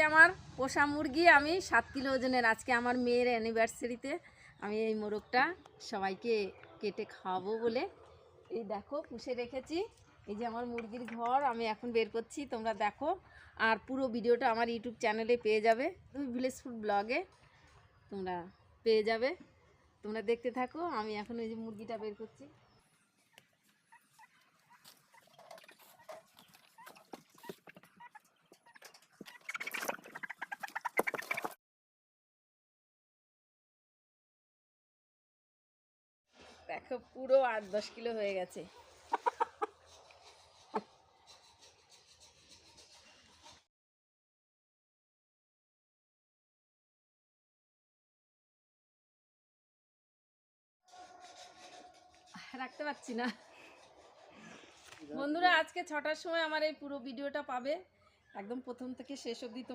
আমার পোষা মুরগি আমি 7 কিলো ওজনের। আজকে আমার মেয়ের অ্যানিভার্সারিতে আমি এই মোরগটা সবাইকে কেটে খাওয়াবো বলে এই দেখো পুষে রেখেছি। এই যে আমার মুরগির ঘর আমি এখন বের করছি, তোমরা দেখো। আর পুরো ভিডিওটা আমার ইউটিউব চ্যানেলে পেয়ে যাবে, ভিলেজ ফুড ব্লগে তোমরা পেয়ে যাবে। তোমরা দেখতে থাকো। আমি এখন ওই যে মুরগিটা বের করছি। দেখো পুরো 8-10 কিলো হয়ে গেছে। রাখতে পারছি না। বন্ধুরা আজকে 6টার সময় আমার এই পুরো ভিডিওটা পাবে, একদম প্রথম থেকে শেষ অবধি।